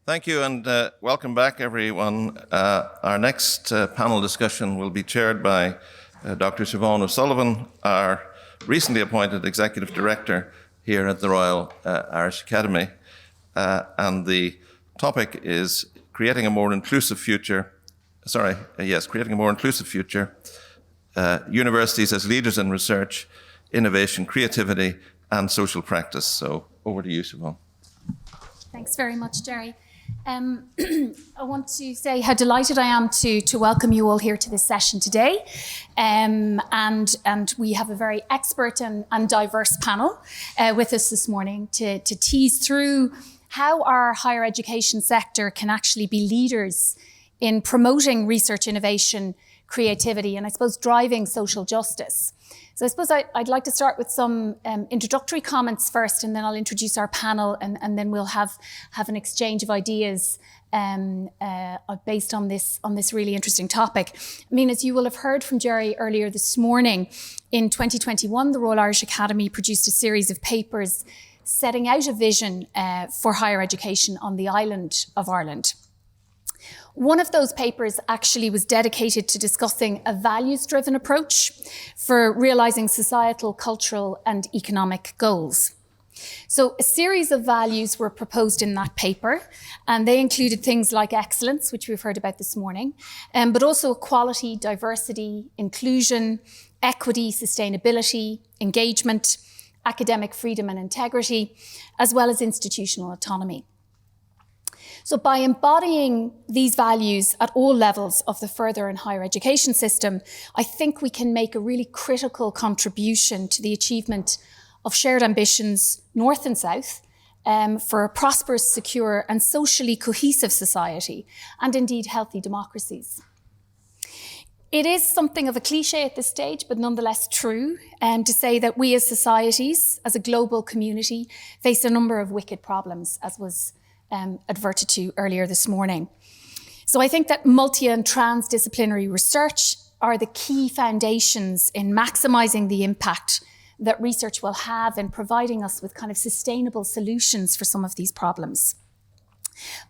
Thank you, and welcome back, everyone. Our next panel discussion will be chaired by Dr. Siobhán of Sullivan, our recently appointed Executive Director here at the Royal Irish Academy. And the topic is creating a more inclusive future. Creating a more inclusive future. Universities as leaders in research, innovation, creativity, and social practice. So over to you, Siobhán. Thanks very much, Jerry. I want to say how delighted I am to welcome you all here to this session today. And we have a very expert and diverse panel with us this morning to tease through how our higher education sector can actually be leaders in promoting research, innovation, creativity, and I suppose driving social justice. So I suppose I'd like to start with some introductory comments first, and then I'll introduce our panel, and then we'll have an exchange of ideas based on this really interesting topic. I mean, as you will have heard from Jerry earlier this morning, in 2021, the Royal Irish Academy produced a series of papers setting out a vision for higher education on the island of Ireland. One of those papers actually was dedicated to discussing a values-driven approach for realising societal, cultural and economic goals. So a series of values were proposed in that paper, and they included things like excellence, which we've heard about this morning, but also equality, diversity, inclusion, equity, sustainability, engagement, academic freedom and integrity, as well as institutional autonomy. So by embodying these values at all levels of the further and higher education system, I think we can make a really critical contribution to the achievement of shared ambitions, north and south, for a prosperous, secure and socially cohesive society, and indeed healthy democracies. It is something of a cliche at this stage, but nonetheless true, to say that we as societies, as a global community, face a number of wicked problems, as was adverted to earlier this morning. So I think that multi and transdisciplinary research are the key foundations in maximising the impact that research will have in providing us with kind of sustainable solutions for some of these problems.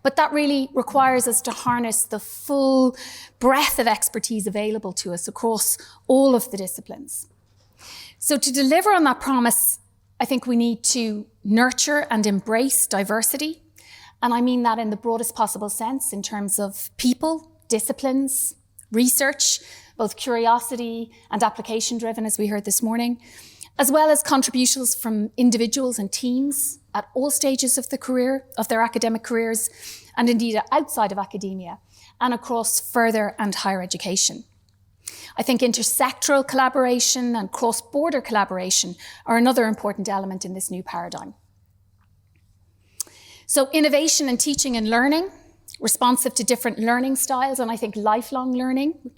But that really requires us to harness the full breadth of expertise available to us across all of the disciplines. So to deliver on that promise, I think we need to nurture and embrace diversity. And I mean that in the broadest possible sense in terms of people, disciplines, research, both curiosity and application driven, as we heard this morning, as well as contributions from individuals and teams at all stages of their academic careers, and indeed outside of academia and across further and higher education. I think intersectoral collaboration and cross-border collaboration are another important element in this new paradigm. So innovation in teaching and learning, responsive to different learning styles, and I think lifelong learning,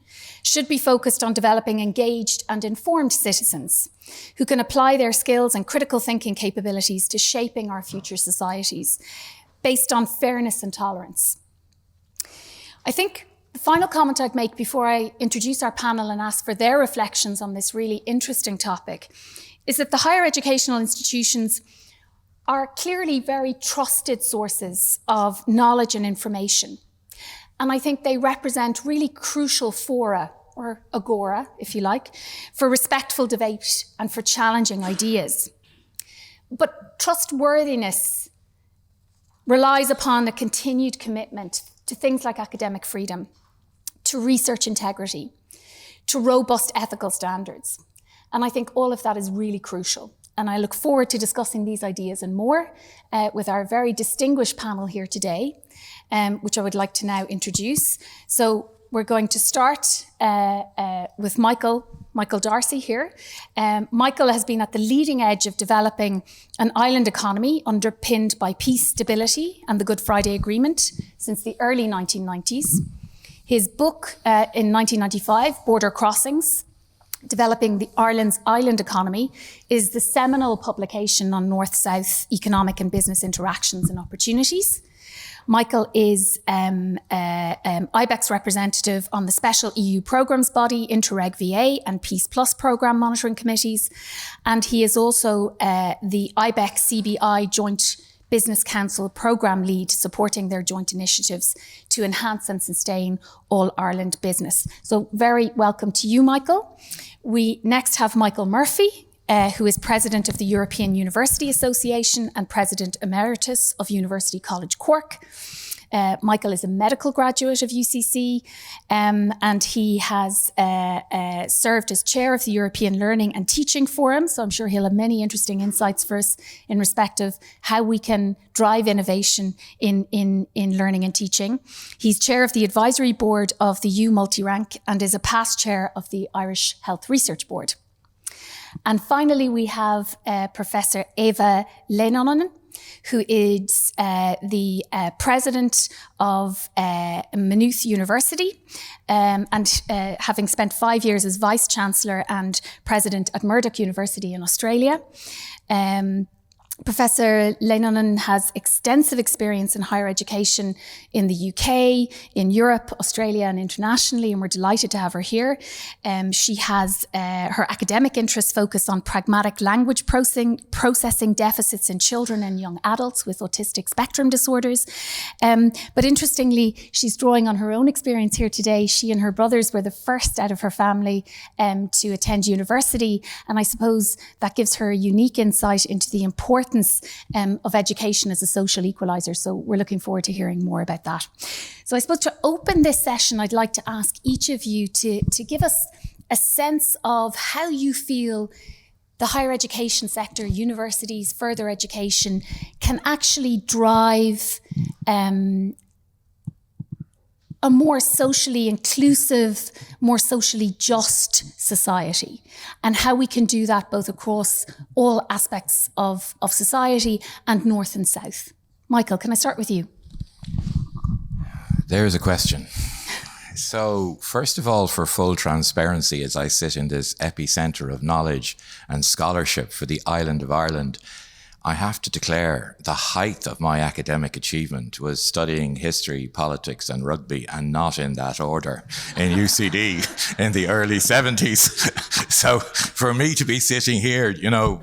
should be focused on developing engaged and informed citizens who can apply their skills and critical thinking capabilities to shaping our future societies based on fairness and tolerance. I think the final comment I'd make before I introduce our panel and ask for their reflections on this really interesting topic is that the higher educational institutions are clearly very trusted sources of knowledge and information. And I think they represent really crucial fora, or agora, if you like, for respectful debate and for challenging ideas. But trustworthiness relies upon a continued commitment to things like academic freedom, to research integrity, to robust ethical standards. And I think all of that is really crucial. And I look forward to discussing these ideas and more with our very distinguished panel here today, which I would like to now introduce. So we're going to start with Michael Darcy here. Michael has been at the leading edge of developing an island economy underpinned by peace, stability, and the Good Friday Agreement since the early 1990s. His book in 1995, Border Crossings, Developing the Ireland's Island Economy, is the seminal publication on North-South economic and business interactions and opportunities. Michael is IBEC's representative on the special EU programmes body, Interreg VA and Peace Plus programme monitoring committees. And he is also the IBEC CBI joint Business Council Programme Lead, supporting their joint initiatives to enhance and sustain All Ireland business. So very welcome to you, Michael. We next have Michael Murphy, who is President of the European University Association and President Emeritus of University College Cork. Michael is a medical graduate of UCC, and he has served as chair of the European Learning and Teaching Forum. So I'm sure he'll have many interesting insights for us in respect of how we can drive innovation in learning and teaching. He's chair of the advisory board of the U Multirank and is a past chair of the Irish Health Research Board. And finally, we have Professor Eeva Leinonen, who is the president of Maynooth University, and having spent 5 years as vice chancellor and president at Murdoch University in Australia. Professor Leinonen has extensive experience in higher education in the UK, in Europe, Australia, and internationally, and we're delighted to have her here. She has her academic interests focused on pragmatic language processing deficits in children and young adults with autistic spectrum disorders. But interestingly, she's drawing on her own experience here today. She and her brothers were the first out of her family to attend university, and I suppose that gives her a unique insight into the importance of education as a social equaliser. So we're looking forward to hearing more about that. So I suppose to open this session, I'd like to ask each of you to give us a sense of how you feel the higher education sector, universities, further education, can actually drive a more socially inclusive, more socially just society, and how we can do that both across all aspects of society and north and south. Michael, can I start with you? There's a question. So, first of all, for full transparency, as I sit in this epicenter of knowledge and scholarship for the island of Ireland, I have to declare the height of my academic achievement was studying history, politics and rugby, and not in that order, in UCD in the early 70s. So for me to be sitting here, you know,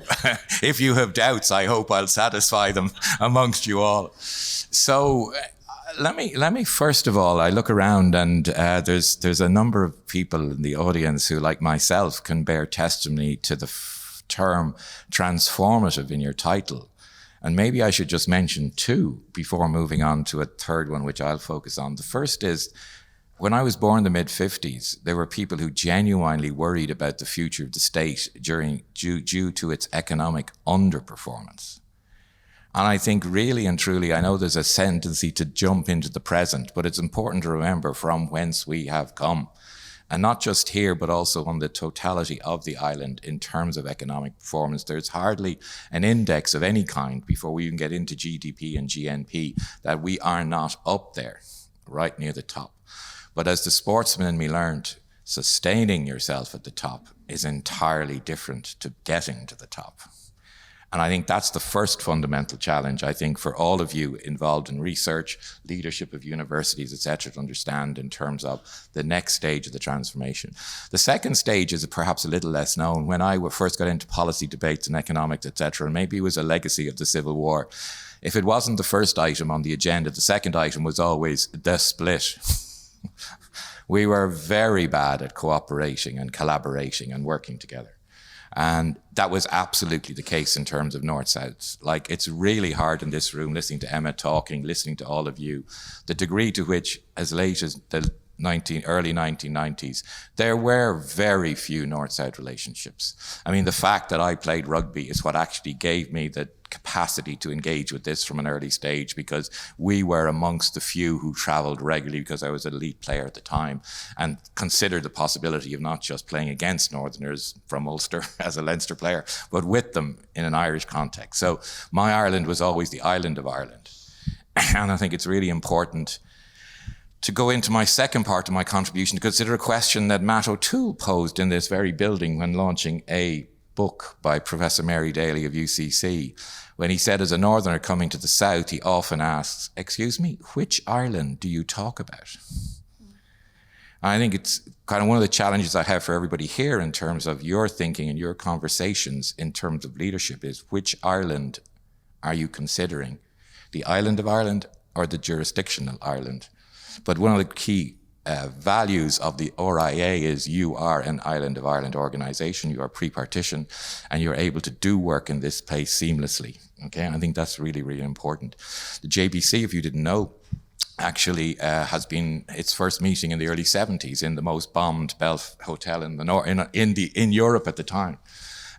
if you have doubts, I hope I'll satisfy them amongst you all. So let me first of all, I look around and there's a number of people in the audience who, like myself, can bear testimony to the term transformative in your title. And maybe I should just mention two before moving on to a third one, which I'll focus on. The first is, when I was born in the mid-50s, there were people who genuinely worried about the future of the state due to its economic underperformance. And I think really and truly, I know there's a tendency to jump into the present, but it's important to remember from whence we have come. And not just here, but also on the totality of the island in terms of economic performance. There's hardly an index of any kind before we even get into GDP and GNP that we are not up there, right near the top. But as the sportsman in me learned, sustaining yourself at the top is entirely different to getting to the top. And I think that's the first fundamental challenge, I think, for all of you involved in research, leadership of universities, et cetera, to understand in terms of the next stage of the transformation. The second stage is perhaps a little less known. When I first got into policy debates and economics, et cetera, and maybe it was a legacy of the Civil War, if it wasn't the first item on the agenda, the second item was always the split. We were very bad at cooperating and collaborating and working together. And that was absolutely the case in terms of North-South. Like, it's really hard in this room, listening to Emma talking, listening to all of you, the degree to which, as late as the early 1990s, there were very few North-South relationships. I mean, the fact that I played rugby is what actually gave me the capacity to engage with this from an early stage, because we were amongst the few who travelled regularly, because I was an elite player at the time, and considered the possibility of not just playing against Northerners from Ulster as a Leinster player, but with them in an Irish context. So my Ireland was always the island of Ireland. And I think it's really important to go into my second part of my contribution to consider a question that Matt O'Toole posed in this very building when launching a book by Professor Mary Daly of UCC, when he said, as a Northerner coming to the South, he often asks, excuse me, which Ireland do you talk about? I think it's kind of one of the challenges I have for everybody here in terms of your thinking and your conversations in terms of leadership is, which Ireland are you considering? the island of Ireland or the jurisdictional Ireland. But one of the key values of the RIA is you are an Island of Ireland organisation, you are pre-partition, and you're able to do work in this place seamlessly. Okay, I think that's really, really important. The JBC, if you didn't know, actually has been its first meeting in the early 70s in the most bombed Belf hotel in Europe at the time.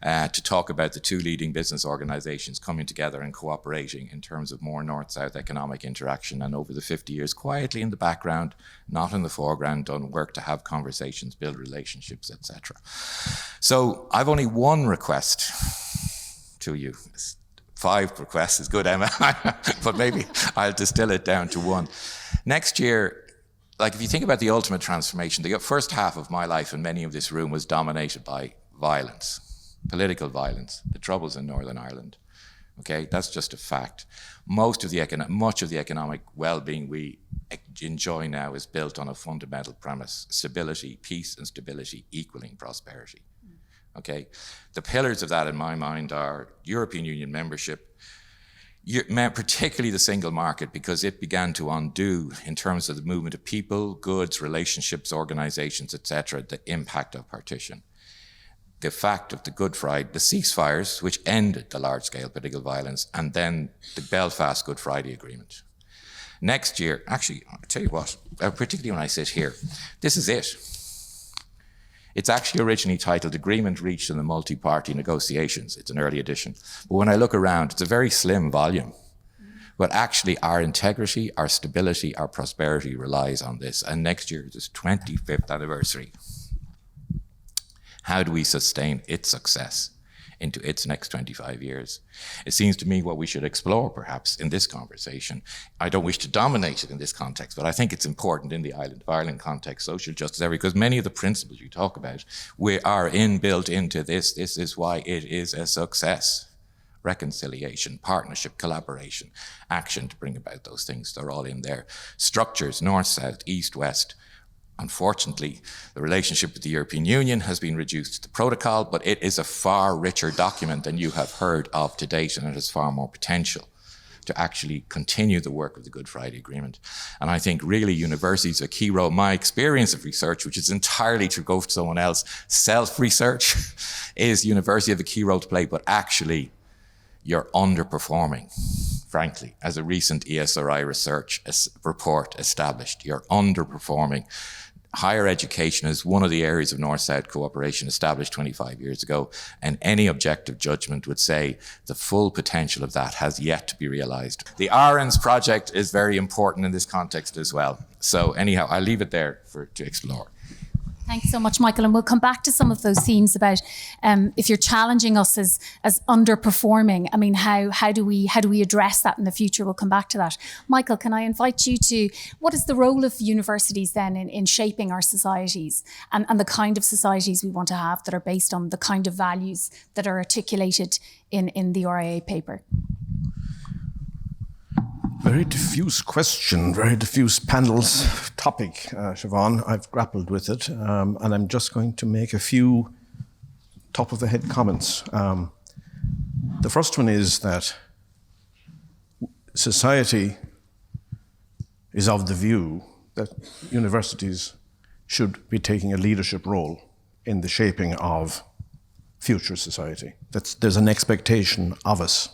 To talk about the two leading business organizations coming together and cooperating in terms of more north-south economic interaction. And over the 50 years, quietly in the background, not in the foreground, done work to have conversations, build relationships, etc. So I've only one request to you. 5 requests is good, Emma, but maybe I'll distill it down to one. Next year, like if you think about the ultimate transformation, the first half of my life and many of this room was dominated by violence. Political violence, the troubles in Northern Ireland. Okay, that's just a fact. Much of the economic well-being we enjoy now is built on a fundamental premise: stability, peace and stability equaling prosperity. Okay, the pillars of that in my mind are European Union membership, particularly the single market, because it began to undo, in terms of the movement of people, goods, relationships, organizations, etc., the impact of partition. The fact of the Good Friday, the ceasefires, which ended the large-scale political violence, and then the Belfast Good Friday Agreement. Next year, actually, I'll tell you what, particularly when I sit here, this is it. It's actually originally titled Agreement Reached in the Multi-Party Negotiations. It's an early edition. But when I look around, it's a very slim volume. But actually, our integrity, our stability, our prosperity relies on this. And next year is its 25th anniversary. How do we sustain its success into its next 25 years? It seems to me what we should explore, perhaps, in this conversation. I don't wish to dominate it in this context, but I think it's important in the Island of Ireland context, social justice, because many of the principles you talk about are built into this. This is why it is a success. Reconciliation, partnership, collaboration, action to bring about those things. They're all in there. Structures, north, south, east, west. Unfortunately, the relationship with the European Union has been reduced to the protocol, but it is a far richer document than you have heard of to date, and it has far more potential to actually continue the work of the Good Friday Agreement. And I think really universities are a key role. My experience of research, which is entirely to go for someone else, self-research, is university have a key role to play, but actually you're underperforming. Frankly, as a recent ESRI research report established, you're underperforming. Higher education is one of the areas of North-South cooperation established 25 years ago, and any objective judgment would say the full potential of that has yet to be realized. The RNs project is very important in this context as well. So anyhow, I'll leave it there to explore. Thanks so much, Michael. And we'll come back to some of those themes about if you're challenging us as underperforming. I mean, how do we address that in the future? We'll come back to that. Michael, can I invite you to, what is the role of universities then in shaping our societies and the kind of societies we want to have that are based on the kind of values that are articulated in the RIA paper? Very diffuse question, very diffuse panel's topic, Siobhán. I've grappled with it, and I'm just going to make a few top-of-the-head comments. The first one is that society is of the view that universities should be taking a leadership role in the shaping of future society. There's an expectation of us.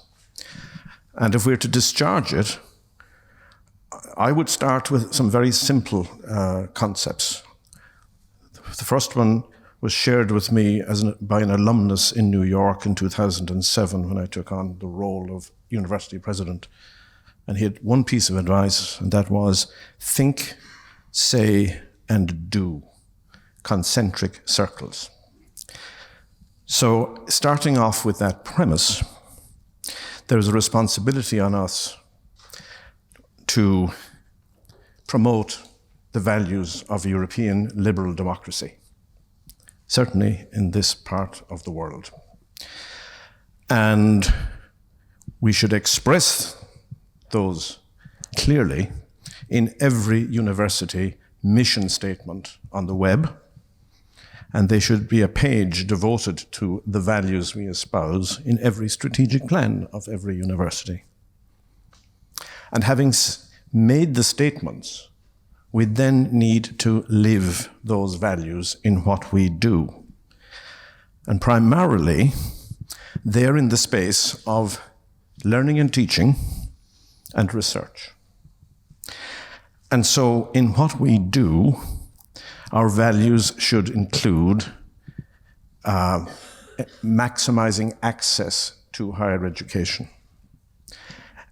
And if we're to discharge it, I would start with some very simple concepts. The first one was shared with me by an alumnus in New York in 2007 when I took on the role of university president. And he had one piece of advice, and that was think, say, and do. Concentric circles. So starting off with that premise, there's a responsibility on us to promote the values of European liberal democracy, certainly in this part of the world. And we should express those clearly in every university mission statement on the web, and they should be a page devoted to the values we espouse in every strategic plan of every university. And having made the statements, we then need to live those values in what we do. And primarily, they're in the space of learning and teaching and research. And so in what we do, our values should include maximizing access to higher education,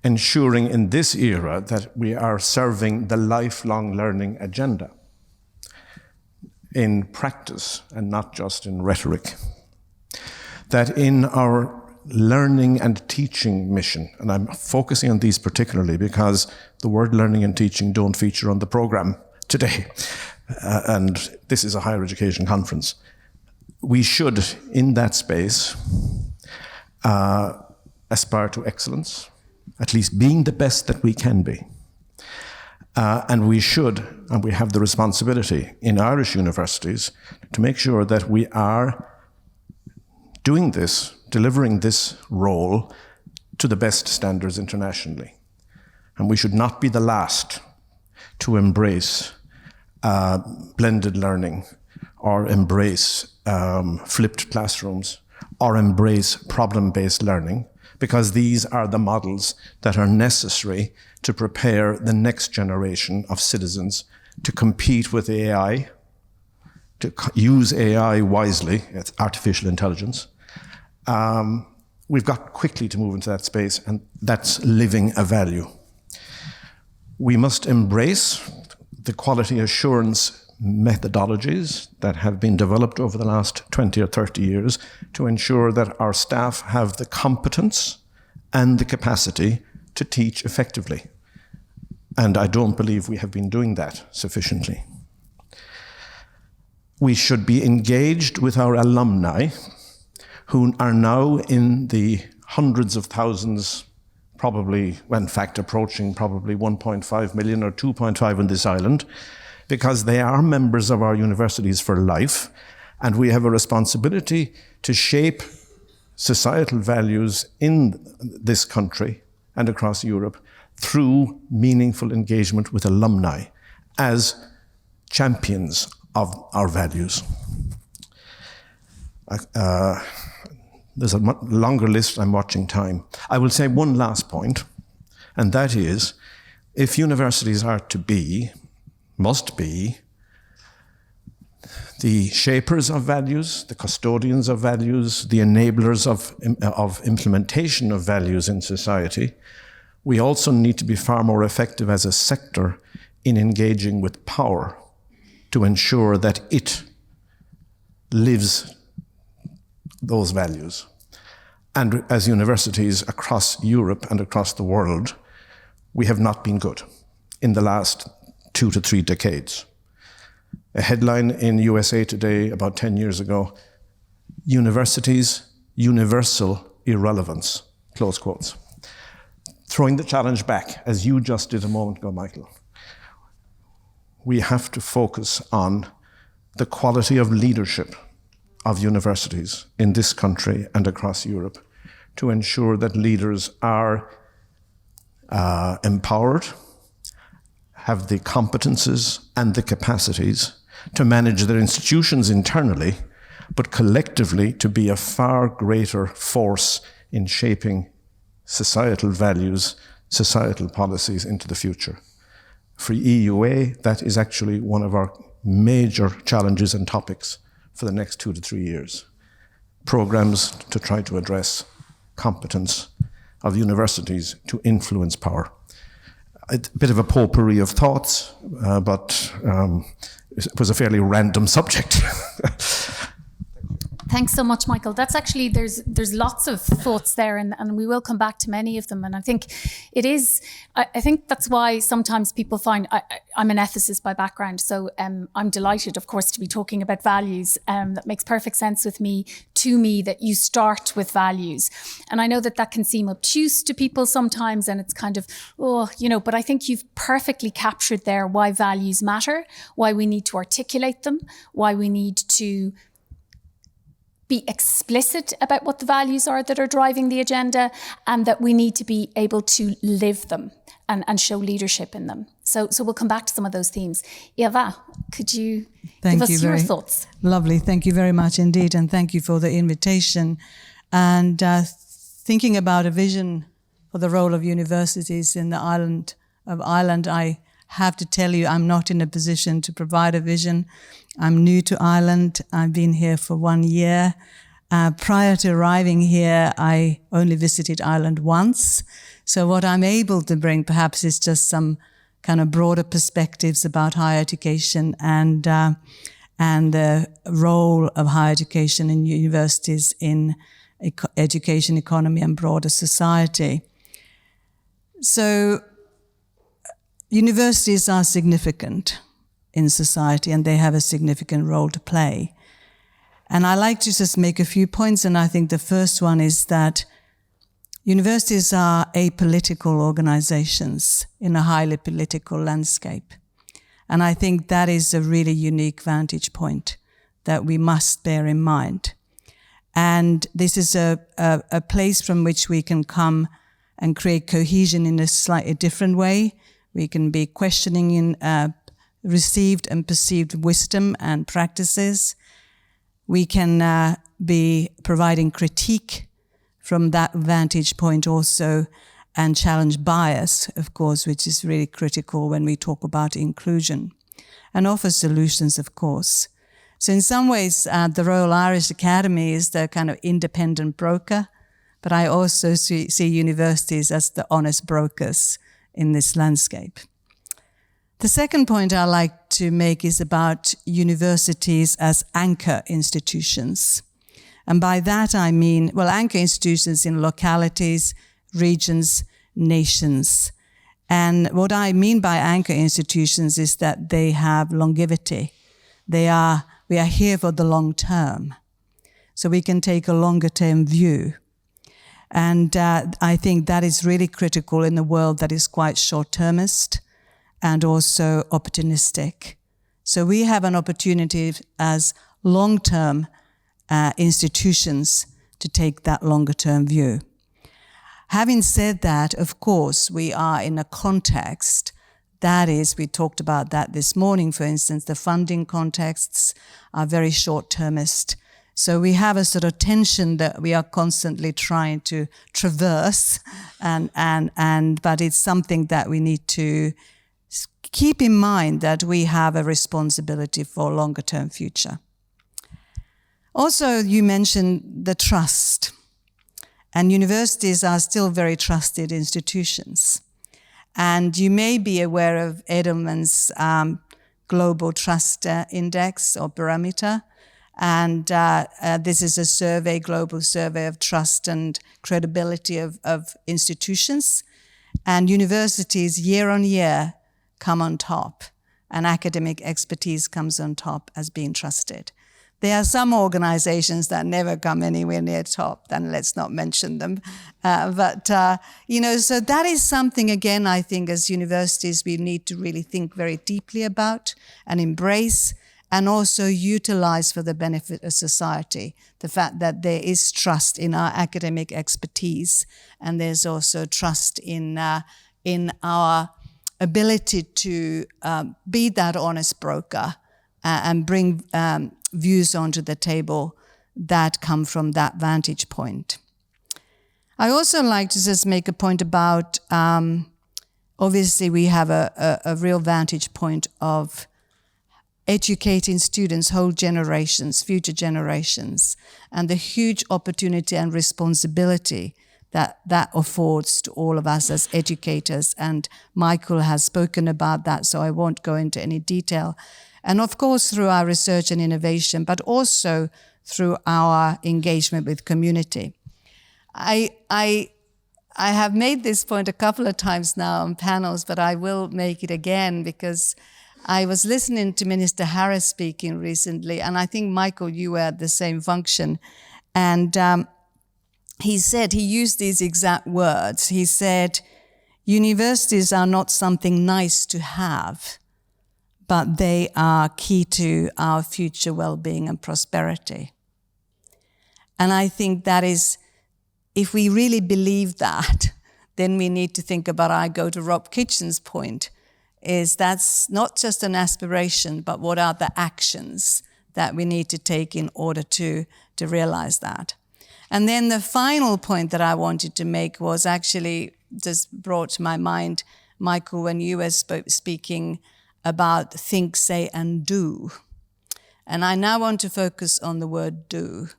ensuring in this era that we are serving the lifelong learning agenda in practice and not just in rhetoric. That in our learning and teaching mission, and I'm focusing on these particularly because the word learning and teaching don't feature on the program today, and this is a higher education conference. We should, in that space, aspire to excellence, at least being the best that we can be. And we should, and we have the responsibility in Irish universities to make sure that we are doing this, delivering this role to the best standards internationally. And we should not be the last to embrace blended learning or embrace flipped classrooms or embrace problem-based learning, because these are the models that are necessary to prepare the next generation of citizens to compete with AI, to use AI wisely, it's artificial intelligence. We've got quickly to move into that space, and that's living a value. We must embrace the quality assurance methodologies that have been developed over the last 20 or 30 years to ensure that our staff have the competence and the capacity to teach effectively. And I don't believe we have been doing that sufficiently. We should be engaged with our alumni, who are now in the hundreds of thousands, probably, well, in fact, approaching probably 1.5 million or 2.5 on this island, because they are members of our universities for life, and we have a responsibility to shape societal values in this country and across Europe through meaningful engagement with alumni as champions of our values. There's a longer list, I'm watching time. I will say one last point, and that is, if universities are to be, must be, the shapers of values, the custodians of values, the enablers of implementation of values in society, we also need to be far more effective as a sector in engaging with power to ensure that it lives those values. And as universities across Europe and across the world, we have not been good in the last 2 to 3 decades. A headline in USA Today about 10 years ago, universities, universal irrelevance, close quotes. Throwing the challenge back, as you just did a moment ago, Michael. We have to focus on the quality of leadership of universities in this country and across Europe to ensure that leaders are empowered, have the competences and the capacities to manage their institutions internally, but collectively to be a far greater force in shaping societal values, societal policies into the future. For EUA, that is actually one of our major challenges and topics for the next 2 to 3 years. Programs to try to address competence of universities to influence power. A bit of a potpourri of thoughts, but it was a fairly random subject. Thanks so much, Michael. That's actually, there's lots of thoughts there, and we will come back to many of them. And I think it is, I think that's why sometimes people find, I'm an ethicist by background, so I'm delighted, of course, to be talking about values. That makes perfect sense with me, that you start with values. And I know that that can seem obtuse to people sometimes, and it's kind of, but I think you've perfectly captured there why values matter, why we need to articulate them, why we need to be explicit about what the values are that are driving the agenda, and that we need to be able to live them and show leadership in them. So we'll come back to some of those themes. Eeva, could you give us your thoughts? Lovely. Thank you very much indeed. And thank you for the invitation. And thinking about a vision for the role of universities in the island of Ireland, I have to tell you, I'm not in a position to provide a vision. I'm new to Ireland. I've been here for 1 year. Prior to arriving here, I only visited Ireland once. So what I'm able to bring perhaps is just some kind of broader perspectives about higher education and the role of higher education in universities in education, economy, and broader society. So universities are significant in society, and they have a significant role to play. And I like to just make a few points, and I think the first one is that universities are apolitical organizations in a highly political landscape. And I think that is a really unique vantage point that we must bear in mind. And this is a place from which we can come and create cohesion in a slightly different way. We can be questioning in received and perceived wisdom and practices. We can be providing critique from that vantage point also, and challenge bias, of course, which is really critical when we talk about inclusion, and offer solutions, of course. So in some ways, the Royal Irish Academy is the kind of independent broker, but I also see universities as the honest brokers in this landscape. The second point I like to make is about universities as anchor institutions. And by that I mean, well, anchor institutions in localities, regions, nations. And what I mean by anchor institutions is that they have longevity. We are here for the long term. So we can take a longer term view. And I think that is really critical in a world that is quite short-termist and also opportunistic. So we have an opportunity as long-term institutions to take that longer-term view. Having said that, of course, we are in a context that is, we talked about that this morning, for instance, the funding contexts are very short-termist. So we have a sort of tension that we are constantly trying to traverse, but it's something that we need to keep in mind, that we have a responsibility for a longer-term future. Also, you mentioned the trust. And universities are still very trusted institutions. And you may be aware of Edelman's Global Trust Index or Barometer. And this is a survey, global survey of trust and credibility of institutions. And universities, year on year, come on top. And academic expertise comes on top as being trusted. There are some organizations that never come anywhere near top, then let's not mention them. So that is something, again, I think as universities we need to really think very deeply about and embrace, and also utilize for the benefit of society. The fact that there is trust in our academic expertise, and there's also trust in our ability to be that honest broker and bring views onto the table that come from that vantage point. I also like to just make a point about, obviously we have a real vantage point of educating students, whole generations, future generations, and the huge opportunity and responsibility that affords to all of us as educators. And Michael has spoken about that, so I won't go into any detail. And of course, through our research and innovation, but also through our engagement with community. I have made this point a couple of times now on panels, but I will make it again because I was listening to Minister Harris speaking recently, and I think, Michael, you were at the same function. And he used these exact words. He said, universities are not something nice to have, but they are key to our future well-being and prosperity. And I think that is, if we really believe that, then we need to think about, I go to Rob Kitchen's point, is that's not just an aspiration, but what are the actions that we need to take in order to realize that. And then the final point that I wanted to make was actually just brought to my mind, Michael, when you were speaking about think, say, and do. And I now want to focus on the word do.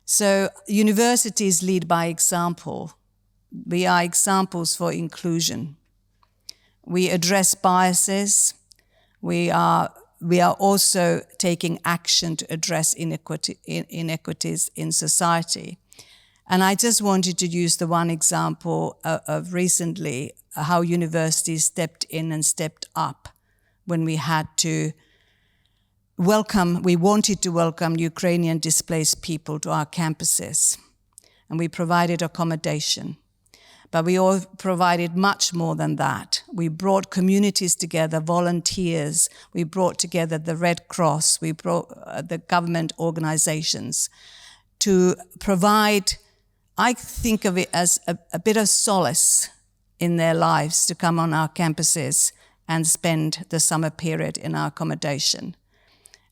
So universities lead by example. We are examples for inclusion. We address biases. We are also taking action to address inequities in society. And I just wanted to use the one example of recently how universities stepped in and stepped up when we had to we wanted to welcome Ukrainian displaced people to our campuses. And we provided accommodation. But we all provided much more than that. We brought communities together, volunteers. We brought together the Red Cross. We brought the government organizations to provide, I think of it as a bit of solace in their lives to come on our campuses and spend the summer period in our accommodation.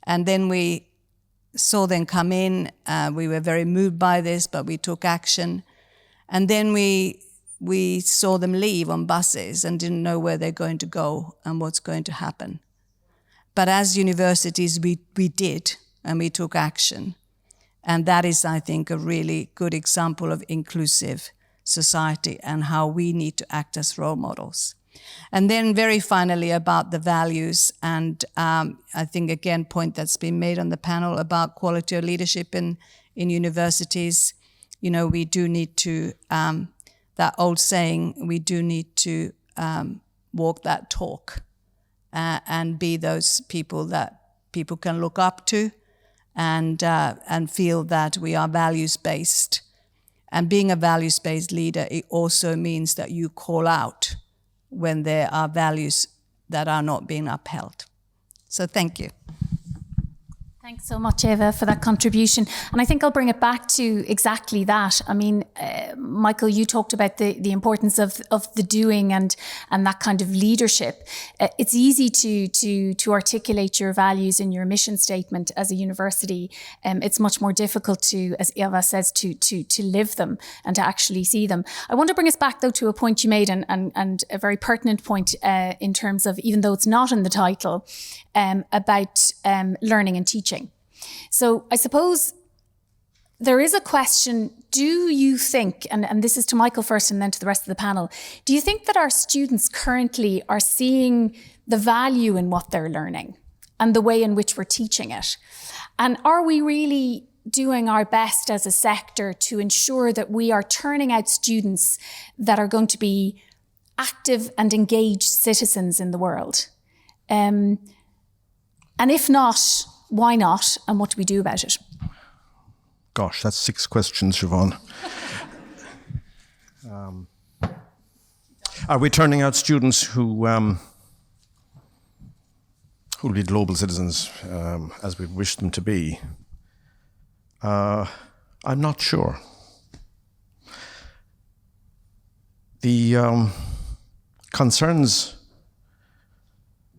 And then we saw them come in. We were very moved by this, but we took action. And then we saw them leave on buses and didn't know where they're going to go and what's going to happen. But as universities, we did, and we took action. And that is, I think, a really good example of inclusive society and how we need to act as role models. And then very finally about the values, and I think, again, point that's been made on the panel about quality of leadership in universities. You know, we do need to, that old saying, we do need to walk that talk and be those people that people can look up to and feel that we are values-based. And being a values-based leader, it also means that you call out when there are values that are not being upheld. So thank you. Thanks so much, Eeva, for that contribution. And I think I'll bring it back to exactly that. I mean, Michael, you talked about the importance of the doing and that kind of leadership. It's easy to articulate your values in your mission statement as a university. It's much more difficult to, as Eeva says, to live them and to actually see them. I want to bring us back, though, to a point you made and a very pertinent point in terms of, even though it's not in the title, about learning and teaching. So I suppose there is a question, do you think, and this is to Michael first and then to the rest of the panel, do you think that our students currently are seeing the value in what they're learning and the way in which we're teaching it? And are we really doing our best as a sector to ensure that we are turning out students that are going to be active and engaged citizens in the world? And if not, why not? And what do we do about it? Gosh, that's 6 questions, Siobhán. Are we turning out students who will be global citizens as we wish them to be? I'm not sure. The concerns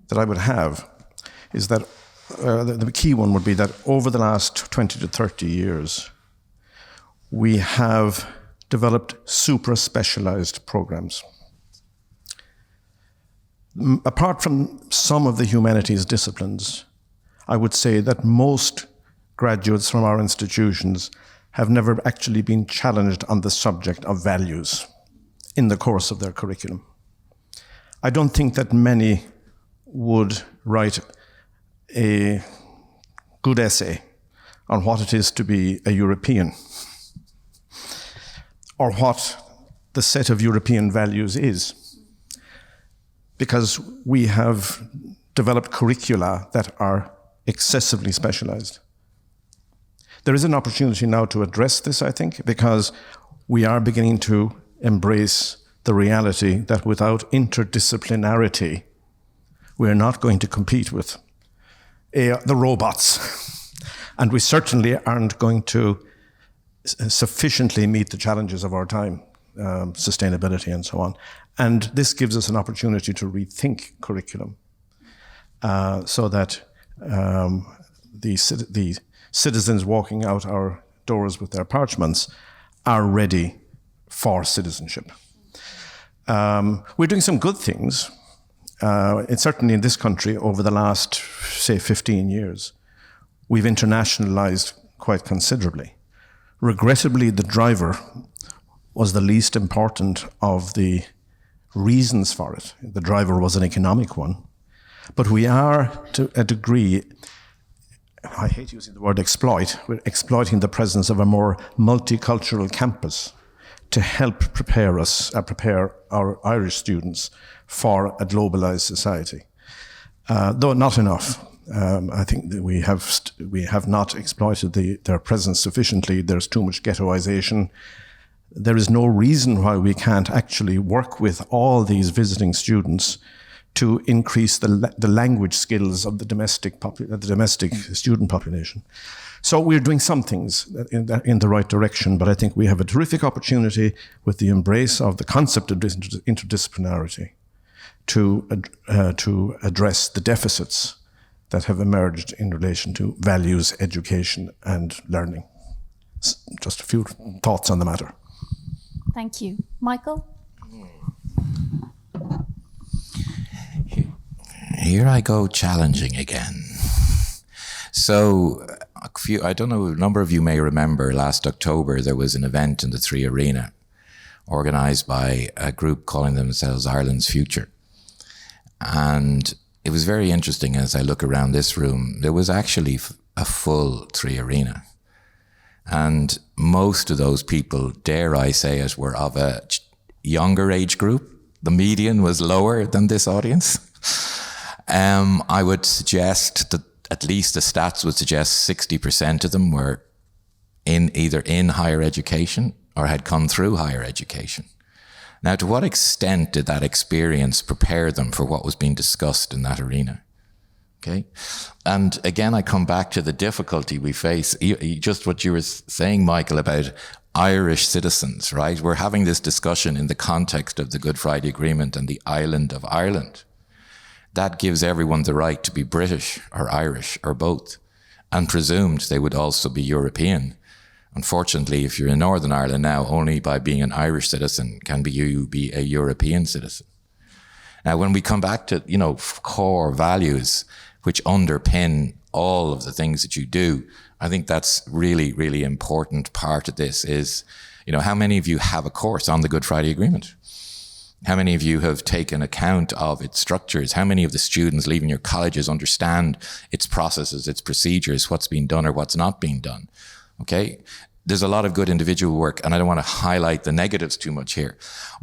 that I would have is that the key one would be that over the last 20 to 30 years, we have developed supra-specialized programs. Apart from some of the humanities disciplines, I would say that most graduates from our institutions have never actually been challenged on the subject of values in the course of their curriculum. I don't think that many would write a good essay on what it is to be a European, or what the set of European values is, because we have developed curricula that are excessively specialized. There is an opportunity now to address this, I think, because we are beginning to embrace the reality that without interdisciplinarity, we're not going to compete with the robots. And we certainly aren't going to sufficiently meet the challenges of our time, sustainability and so on. And this gives us an opportunity to rethink curriculum so that the citizens walking out our doors with their parchments are ready for citizenship. We're doing some good things. And certainly in this country, over the last, say, 15 years, we've internationalized quite considerably. Regrettably, the driver was the least important of the reasons for it. The driver was an economic one. But we are, to a degree, I hate using the word exploit, we're exploiting the presence of a more multicultural campus to help prepare our Irish students for a globalized society. Though not enough. I think that we have not exploited their presence sufficiently. There's too much ghettoization. There is no reason why we can't actually work with all these visiting students to increase the language skills of the domestic student population. So we're doing some things in the right direction, but I think we have a terrific opportunity with the embrace of the concept of interdisciplinarity to address the deficits that have emerged in relation to values, education, and learning. Just a few thoughts on the matter. Thank you. Michael? Here I go challenging again. So, I don't know, a number of you may remember last October there was an event in the Three Arena organised by a group calling themselves Ireland's Future. And it was very interesting as I look around this room. There was actually a full Three Arena. And most of those people, dare I say it, were of a younger age group. The median was lower than this audience. I would suggest that at least the stats would suggest 60% of them were either in higher education or had come through higher education. Now, to what extent did that experience prepare them for what was being discussed in that arena? Okay. And again, I come back to the difficulty we face, just what you were saying, Michael, about Irish citizens, right? We're having this discussion in the context of the Good Friday Agreement and the island of Ireland. That gives everyone the right to be British or Irish or both, and presumed they would also be European. Unfortunately, if you're in Northern Ireland now, only by being an Irish citizen can you be a European citizen. Now, when we come back to, core values which underpin all of the things that you do, I think that's really, really important part of this is, how many of you have a course on the Good Friday Agreement? How many of you have taken account of its structures? How many of the students leaving your colleges understand its processes, its procedures, what's being done or what's not being done? Okay? There's a lot of good individual work, and I don't want to highlight the negatives too much here,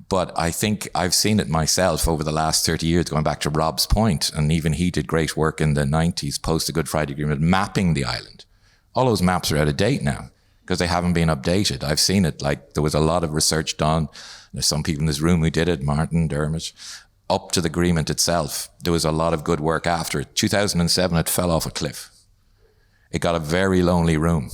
but I think I've seen it myself over the last 30 years, going back to Rob's point, and even he did great work in the 90s post the Good Friday Agreement, mapping the island. All those maps are out of date now because they haven't been updated. I've seen it, like there was a lot of research done. There's some people in this room who did it, Martin, Dermot, up to the agreement itself. There was a lot of good work after it. 2007, it fell off a cliff. It got a very lonely room.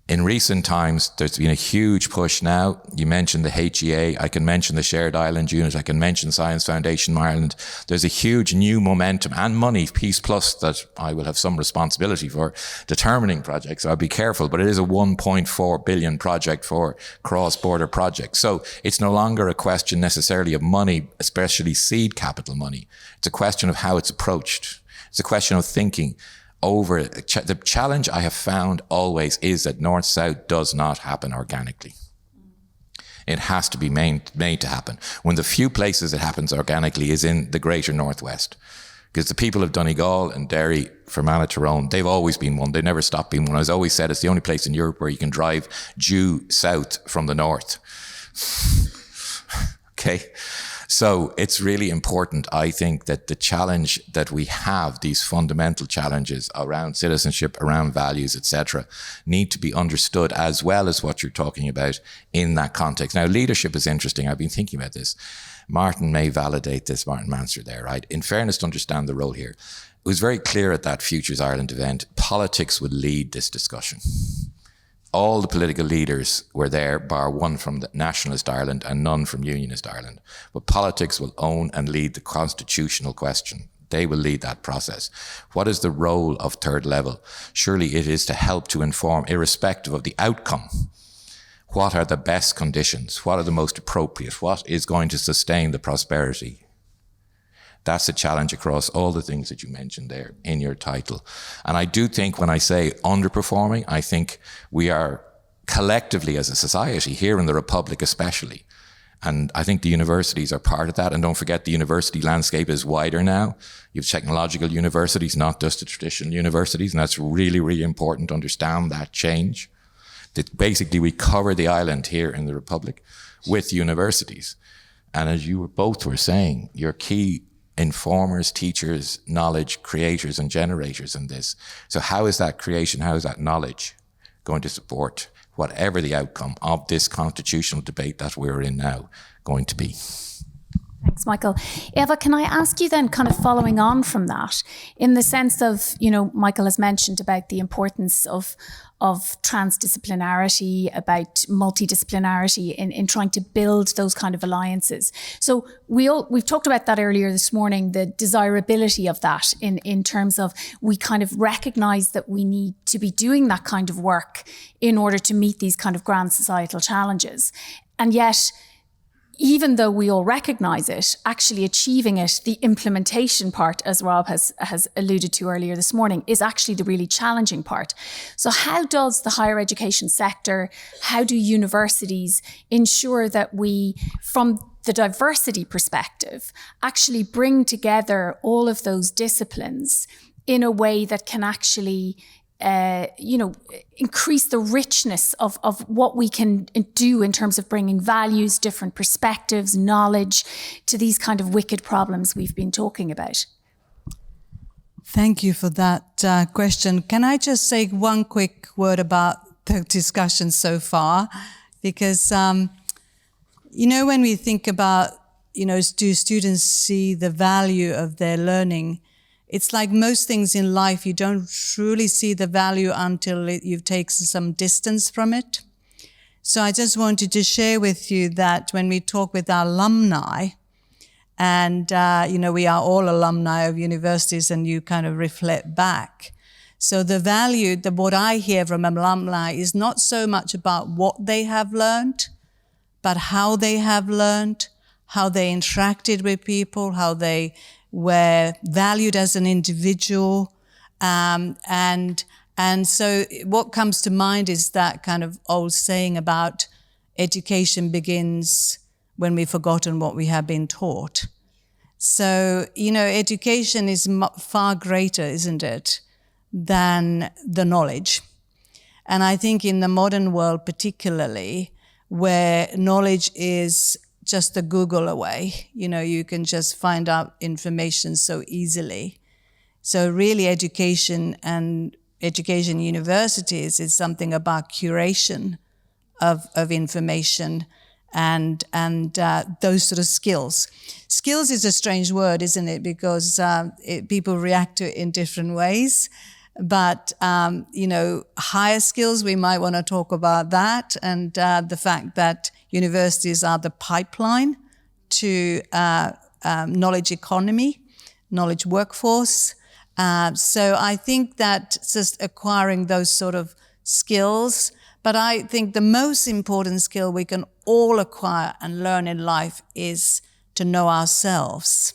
In recent times, there's been a huge push now. You mentioned the HEA. I can mention the Shared Island Unit. I can mention Science Foundation Ireland. There's a huge new momentum and money, Peace Plus, that I will have some responsibility for determining projects. I'll be careful, but it is a 1.4 billion project for cross-border projects. So it's no longer a question necessarily of money, especially seed capital money. It's a question of how it's approached. It's a question of thinking over the challenge I have found always is that North-South does not happen organically. It has to be made to happen. One of the few places it happens organically is in the greater Northwest. Because the people of Donegal and Derry, Fermanagh, Tyrone, they've always been one. They never stopped being one. I've always said it's the only place in Europe where you can drive due south from the north. Okay? So it's really important, I think, that the challenge that we have, these fundamental challenges around citizenship, around values, etc., need to be understood as well as what you're talking about in that context. Now, leadership is interesting. I've been thinking about this. Martin may validate this, Martin Mansur there, right? In fairness, to understand the role here, it was very clear at that Futures Ireland event, politics would lead this discussion. all the political leaders were there, bar one from the nationalist Ireland and none from unionist Ireland. But politics will own and lead the constitutional question. They will lead that process. What is the role of third level? Surely it is to help to inform, irrespective of the outcome. What are the best conditions? What are the most appropriate? What is going to sustain the prosperity? That's a challenge across all the things that you mentioned there in your title. And I do think when I say underperforming, I think we are collectively as a society, here in the Republic especially, and I think the universities are part of that. And don't forget, the university landscape is wider now. You have technological universities, not just the traditional universities. And that's really, really important to understand that change. That basically we cover the island here in the Republic with universities. And as you both were saying, you're key informers, teachers, knowledge creators and generators in this. So how is that creation, how is that knowledge going to support whatever the outcome of this constitutional debate that we're in now going to be? Thanks, Michael. Eeva, can I ask you then, kind of following on from that, in the sense of, Michael has mentioned about the importance of transdisciplinarity, about multidisciplinarity in trying to build those kind of alliances. So we've talked about that earlier this morning, the desirability of that in terms of we kind of recognize that we need to be doing that kind of work in order to meet these kind of grand societal challenges. And yet, even though we all recognize it, actually achieving it, the implementation part, as Rob has alluded to earlier this morning, is actually the really challenging part. So how does the higher education sector, how do universities ensure that we, from the diversity perspective, actually bring together all of those disciplines in a way that can actually increase the richness of what we can do in terms of bringing values, different perspectives, knowledge to these kind of wicked problems we've been talking about? Thank you for that question. Can I just say one quick word about the discussion so far? Because, when we think about, do students see the value of their learning? It's like most things in life, you don't truly see the value until you've taken some distance from it. So I just wanted to share with you that when we talk with our alumni, and, we are all alumni of universities and you kind of reflect back. So the value, what I hear from alumni is not so much about what they have learned, but how they have learned, how they interacted with people, how they were valued as an individual. And so what comes to mind is that kind of old saying about education begins when we've forgotten what we have been taught. So, education is far greater, isn't it, than the knowledge. And I think in the modern world particularly, where knowledge is just a Google away. You can just find out information so easily. So really education and education universities is something about curation of information and those sort of skills. Skills is a strange word, isn't it? Because people react to it in different ways. But, higher skills, we might want to talk about that, and the fact that universities are the pipeline to knowledge economy, knowledge workforce. So I think that just acquiring those sort of skills, but I think the most important skill we can all acquire and learn in life is to know ourselves.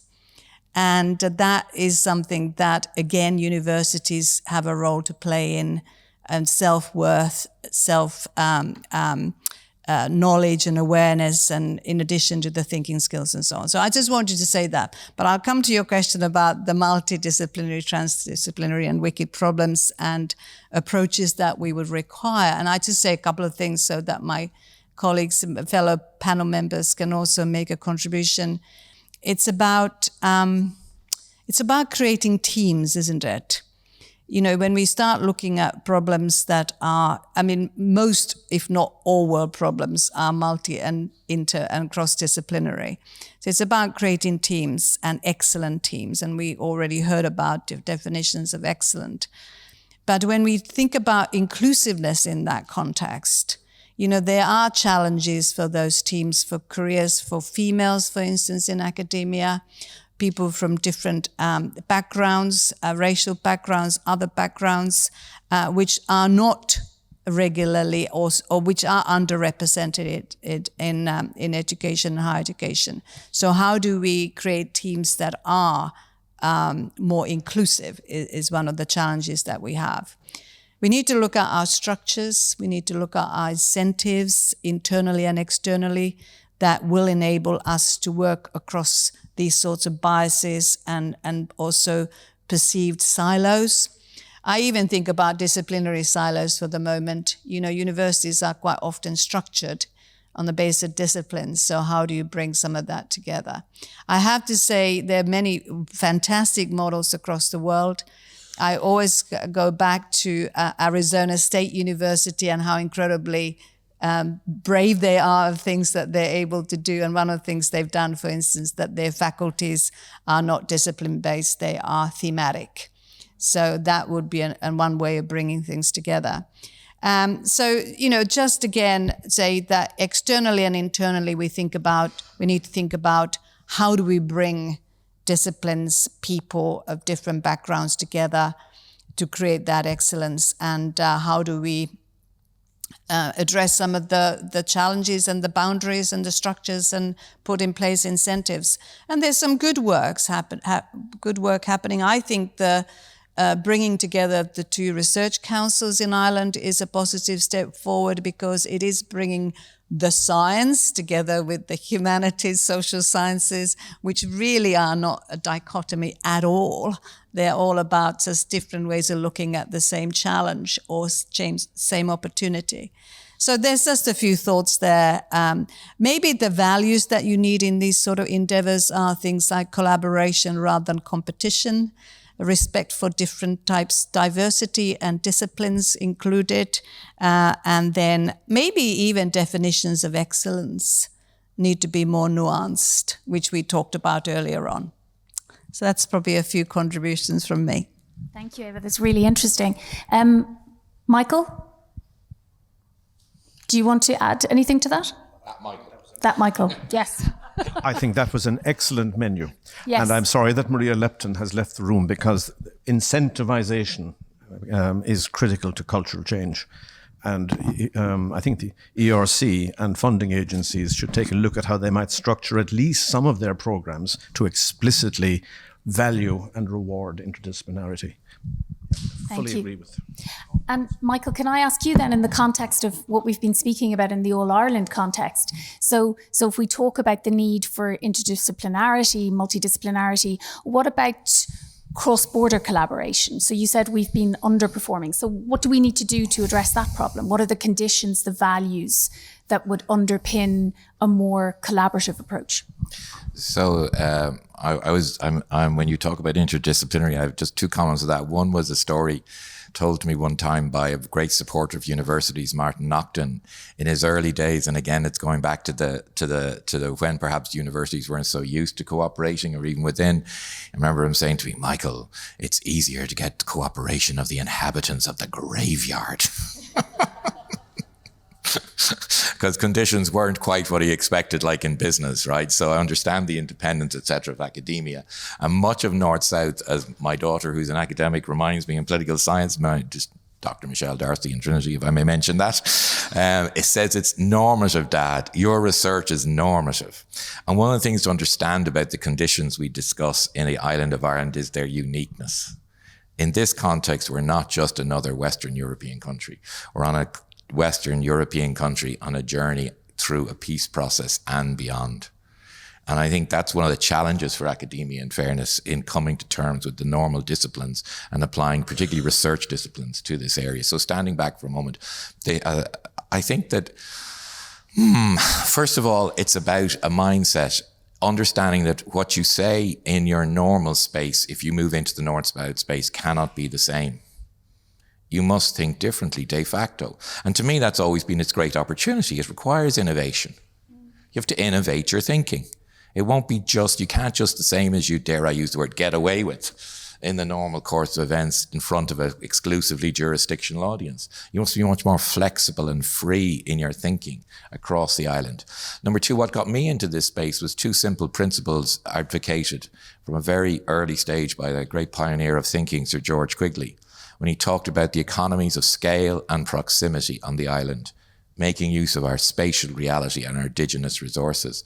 And that is something that, again, universities have a role to play in, and self-worth, knowledge and awareness, and in addition to the thinking skills and so on. So I just wanted to say that. But I'll come to your question about the multidisciplinary, transdisciplinary and wicked problems and approaches that we would require. And I just say a couple of things so that my colleagues and fellow panel members can also make a contribution. It's about creating teams, isn't it? When we start looking at problems that are, most, if not all world problems are multi and inter and cross-disciplinary. So it's about creating teams and excellent teams. And we already heard about definitions of excellent. But when we think about inclusiveness in that context, there are challenges for those teams, for careers, for females, for instance, in academia, people from different backgrounds, racial backgrounds, other backgrounds, which are not regularly or which are underrepresented in education and higher education. So how do we create teams that are more inclusive is one of the challenges that we have. We need to look at our structures. We need to look at our incentives internally and externally that will enable us to work across these sorts of biases and also perceived silos. I even think about disciplinary silos for the moment. Universities are quite often structured on the basis of disciplines. So how do you bring some of that together? I have to say there are many fantastic models across the world. I always go back to Arizona State University and how incredibly brave they are of things that they're able to do. And one of the things they've done, for instance, that their faculties are not discipline-based, they are thematic. So that would be one way of bringing things together. Just again, say that externally and internally we need to think about how do we bring disciplines, people of different backgrounds together to create that excellence, and how do we address some of the challenges and the boundaries and the structures and put in place incentives. And there's some good work happening. I think the bringing together the two research councils in Ireland is a positive step forward, because it is bringing the science together with the humanities, social sciences, which really are not a dichotomy at all. They're all about just different ways of looking at the same challenge or same opportunity. So there's just a few thoughts there. Maybe the values that you need in these sort of endeavors are things like collaboration rather than competition, respect for different types, diversity and disciplines included, and then maybe even definitions of excellence need to be more nuanced, which we talked about earlier on. So that's probably a few contributions from me. Thank you, Eeva. That's really interesting. Michael, do you want to add anything to that? That Michael, yes. I think that was an excellent menu. Yes. And I'm sorry that Maria Lepton has left the room, because incentivization is critical to cultural change. And I think the ERC and funding agencies should take a look at how they might structure at least some of their programs to explicitly value and reward interdisciplinarity. Fully agree with. And Michael, can I ask you then, in the context of what we've been speaking about in the All-Ireland context, so if we talk about the need for interdisciplinarity, multidisciplinarity, what about cross-border collaboration? So you said we've been underperforming. So what do we need to do to address that problem? What are the conditions, the values that would underpin a more collaborative approach? So when you talk about interdisciplinary, I have just two comments on that. One was a story told to me one time by a great supporter of universities, Martin Naughton, in his early days. And again, it's going back to the when perhaps universities weren't so used to cooperating, or even within. I remember him saying to me, Michael, it's easier to get the cooperation of the inhabitants of the graveyard. Because conditions weren't quite what he expected, like in business, right? So I understand the independence, et cetera, of academia. And much of North-South, as my daughter, who's an academic, reminds me in political science, just Dr. Michelle Darcy in Trinity, if I may mention that, it says it's normative, Dad. Your research is normative. And one of the things to understand about the conditions we discuss in the island of Ireland is their uniqueness. In this context, we're not just another Western European country. We're on a Western European country on a journey through a peace process and beyond. And I think that's one of the challenges for academia, in fairness, in coming to terms with the normal disciplines and applying particularly research disciplines to this area. So standing back for a moment, I think that, first of all, it's about a mindset, understanding that what you say in your normal space, if you move into the North-South space, cannot be the same. You must think differently de facto. And to me, that's always been its great opportunity. It requires innovation. You have to innovate your thinking. It won't be just, you can't just the same as you, dare I use the word, get away with. in the normal course of events in front of an exclusively jurisdictional audience. You must be much more flexible and free in your thinking across the island. Number two, what got me into this space was two simple principles advocated from a very early stage by the great pioneer of thinking, Sir George Quigley, when he talked about the economies of scale and proximity on the island, making use of our spatial reality and our indigenous resources.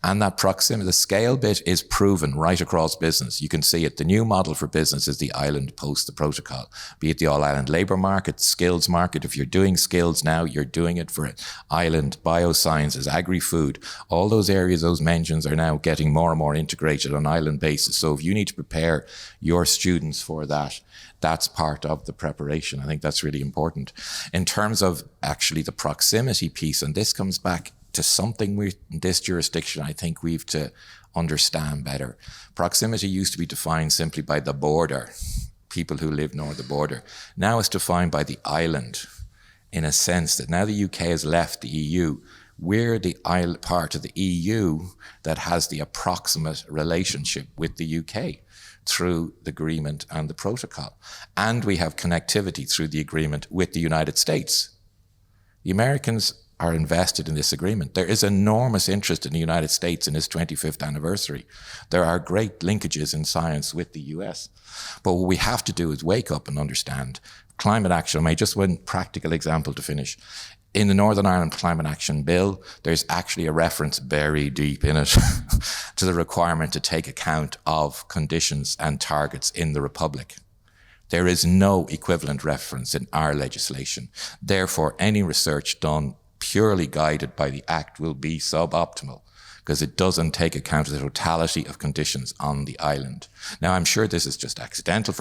And that proximity, the scale bit is proven right across business. You can see it. The new model for business is the island post the protocol, be it the all-island labour market, skills market. If you're doing skills now, you're doing it for island biosciences, agri-food. All those areas, those mentions are now getting more and more integrated on island basis. So if you need to prepare your students for that, that's part of the preparation. I think that's really important. In terms of actually the proximity piece, and this comes back to something in this jurisdiction I think we've to understand better. Proximity used to be defined simply by the border, people who live near the border. Now it's defined by the island, in a sense that now the UK has left the EU, we're the part of the EU that has the approximate relationship with the UK through the agreement and the protocol. And we have connectivity through the agreement with the United States. The Americans are invested in this agreement. There is enormous interest in the United States in its 25th anniversary. There are great linkages in science with the US. But what we have to do is wake up and understand climate action. I may just one practical example to finish. In the Northern Ireland Climate Action Bill, there's actually a reference buried deep in it to the requirement to take account of conditions and targets in the Republic. There is no equivalent reference in our legislation. Therefore, any research done purely guided by the Act will be suboptimal, because it doesn't take account of the totality of conditions on the island. Now, I'm sure this is just accidental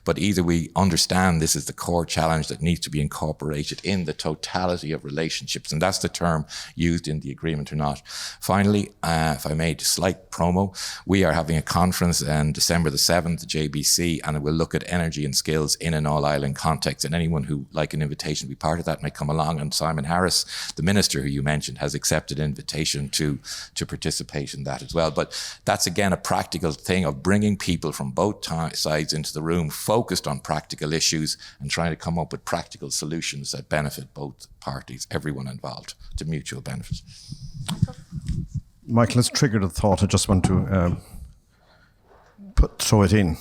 but either we understand this is the core challenge that needs to be incorporated in the totality of relationships, and that's the term used in the agreement or not. Finally, if I made a slight promo, we are having a conference on December the 7th at JBC, and it will look at energy and skills in an all-island context, and anyone who like an invitation to be part of that may come along. And Simon Harris, the minister who you mentioned, has accepted an invitation to participate in that as well. But that's again a practical thing of bringing people from both sides into the room, focused on practical issues and trying to come up with practical solutions that benefit both parties, everyone involved, to mutual benefit. Michael has triggered a thought. I just want to throw it in.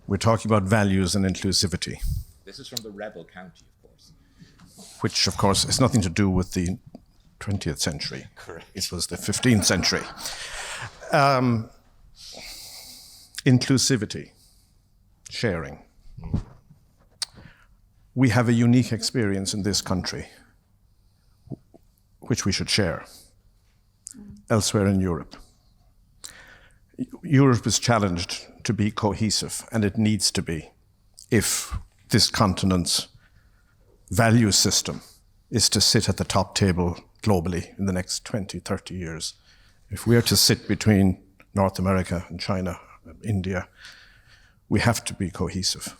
We're talking about values and inclusivity. This is from the rebel county, of course. Which, of course, has nothing to do with the 20th century. Correct. It was the 15th century. Inclusivity, sharing. We have a unique experience in this country, which we should share elsewhere in Europe. Europe is challenged to be cohesive, and it needs to be, if this continent's value system is to sit at the top table globally in the next 20, 30 years. If we are to sit between North America and China, India, we have to be cohesive.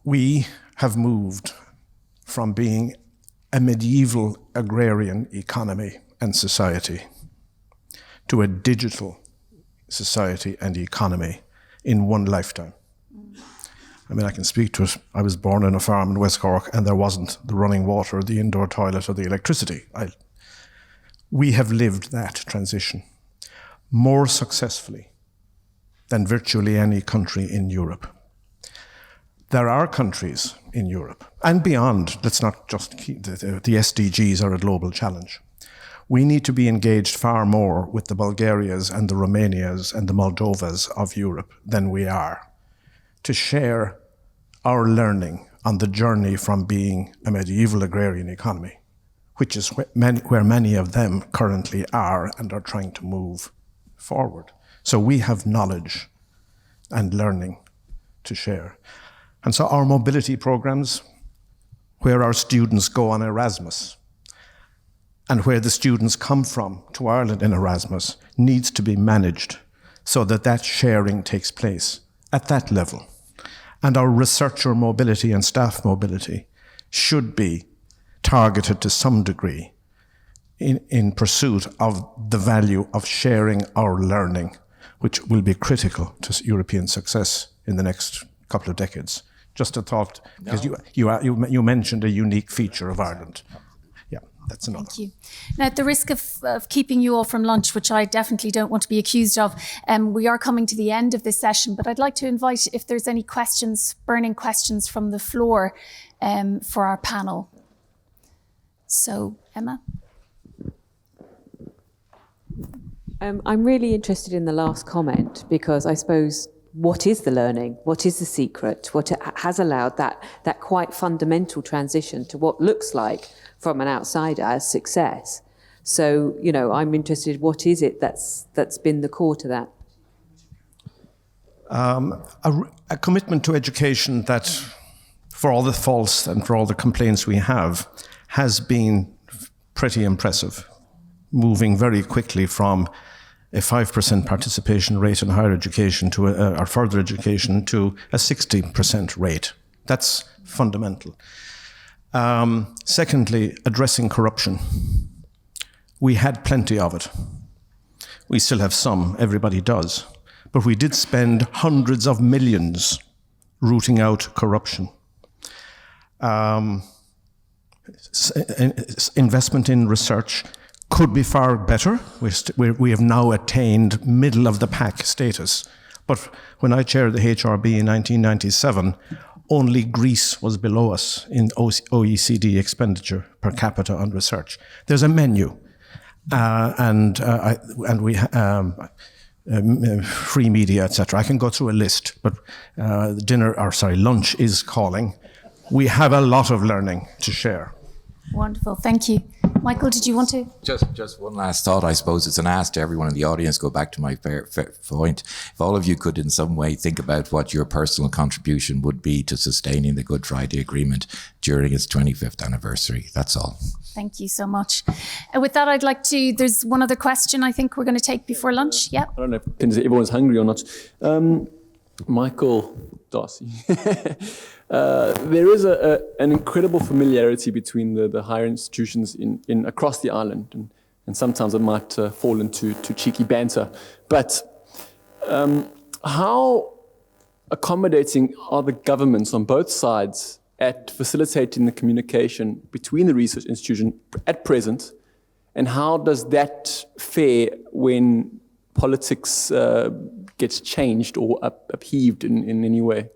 We have moved from being a medieval agrarian economy and society to a digital society and economy in one lifetime. I mean, I can speak to it. I was born on a farm in West Cork, and there wasn't the running water, the indoor toilet, or the electricity. We have lived that transition more successfully than virtually any country in Europe. There are countries in Europe, and beyond, let's not just keep the SDGs are a global challenge. We need to be engaged far more with the Bulgarias and the Romanias and the Moldovas of Europe than we are, to share our learning on the journey from being a medieval agrarian economy, which is where many of them currently are and are trying to move forward. So we have knowledge and learning to share. And so our mobility programs, where our students go on Erasmus, and where the students come from to Ireland in Erasmus, needs to be managed so that that sharing takes place at that level. And our researcher mobility and staff mobility should be targeted to some degree in pursuit of the value of sharing our learning which will be critical to European success in the next couple of decades. Just a thought, because you mentioned a unique feature of Ireland. Yeah, that's another. Thank you. Now, at the risk of keeping you all from lunch, which I definitely don't want to be accused of, we are coming to the end of this session, but I'd like to invite if there's any questions, burning questions from the floor for our panel. So, Emma? I'm really interested in the last comment, because I suppose what is the learning? What is the secret? What has allowed that quite fundamental transition to what looks like from an outsider as success? So, I'm interested, what is it that's been the core to that? A commitment to education that, for all the faults and for all the complaints we have, has been pretty impressive, moving very quickly from a 5% participation rate in higher education to or further education to a 60% rate. That's fundamental. Secondly, addressing corruption. We had plenty of it. We still have some, everybody does. But we did spend hundreds of millions rooting out corruption. Investment in research could be far better. We have now attained middle of the pack status. But when I chaired the HRB in 1997, only Greece was below us in OECD expenditure per capita on research. There's a menu, and we free media, etc. I can go through a list, but lunch is calling. We have a lot of learning to share. Wonderful, thank you. Michael, did you want to? Just one last thought. I suppose it's an ask to everyone in the audience. Go back to my point. If all of you could in some way think about what your personal contribution would be to sustaining the Good Friday Agreement during its 25th anniversary. That's all. Thank you so much. And with that, I'd like to, there's one other question I think we're going to take before lunch. Yeah. I don't know if everyone's hungry or not. Michael Darcy. There is an incredible familiarity between the higher institutions in across the island, and sometimes it might fall into cheeky banter. But how accommodating are the governments on both sides at facilitating the communication between the research institution at present, and how does that fare when politics gets changed or upheaved in any way?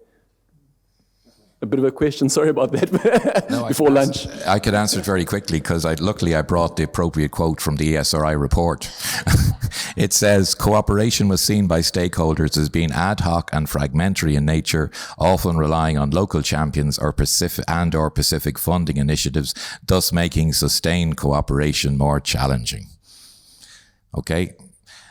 A bit of a question, sorry about that, no, before lunch. I could answer it very quickly because luckily I brought the appropriate quote from the ESRI report. It says, cooperation was seen by stakeholders as being ad hoc and fragmentary in nature, often relying on local champions or Pacific funding initiatives, thus making sustained cooperation more challenging. Okay,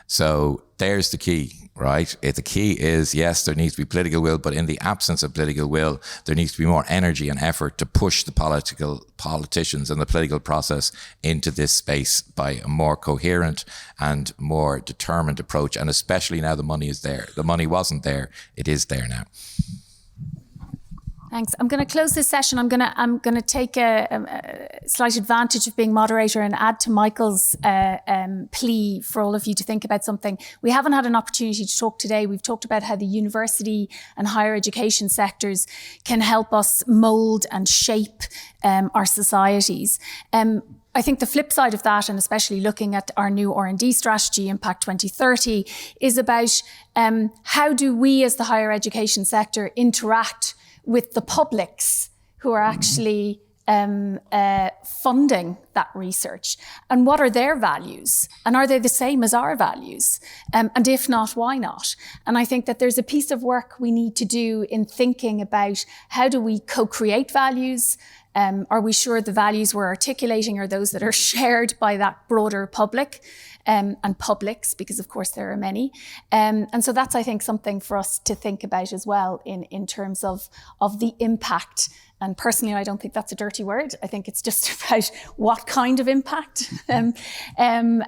so there's the key. Right? The key is, yes, there needs to be political will, but in the absence of political will, there needs to be more energy and effort to push the politicians and the political process into this space by a more coherent and more determined approach. And especially now the money is there. The money wasn't there. It is there now. Thanks. I'm going to close this session. I'm going to take a slight advantage of being moderator and add to Michael's plea for all of you to think about something. We haven't had an opportunity to talk today. We've talked about how the university and higher education sectors can help us mould and shape our societies. I think the flip side of that, and especially looking at our new R&D strategy, Impact 2030, is about how do we as the higher education sector interact with the publics who are actually funding that research, and what are their values, and are they the same as our values, and if not, why not? And I think that there's a piece of work we need to do in thinking about how do we co-create values. Are we sure the values we're articulating are those that are shared by that broader public and publics, because of course there are many. And so that's, I think, something for us to think about as well in terms of the impact And personally, I don't think that's a dirty word. I think it's just about what kind of impact. And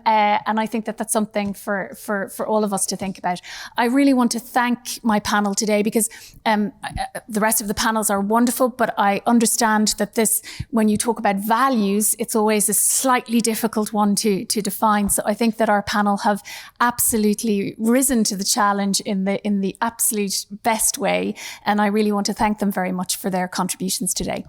I think that that's something for all of us to think about. I really want to thank my panel today because the rest of the panels are wonderful, but I understand that this, when you talk about values, it's always a slightly difficult one to define. So I think that our panel have absolutely risen to the challenge in the absolute best way. And I really want to thank them very much for their contributions today.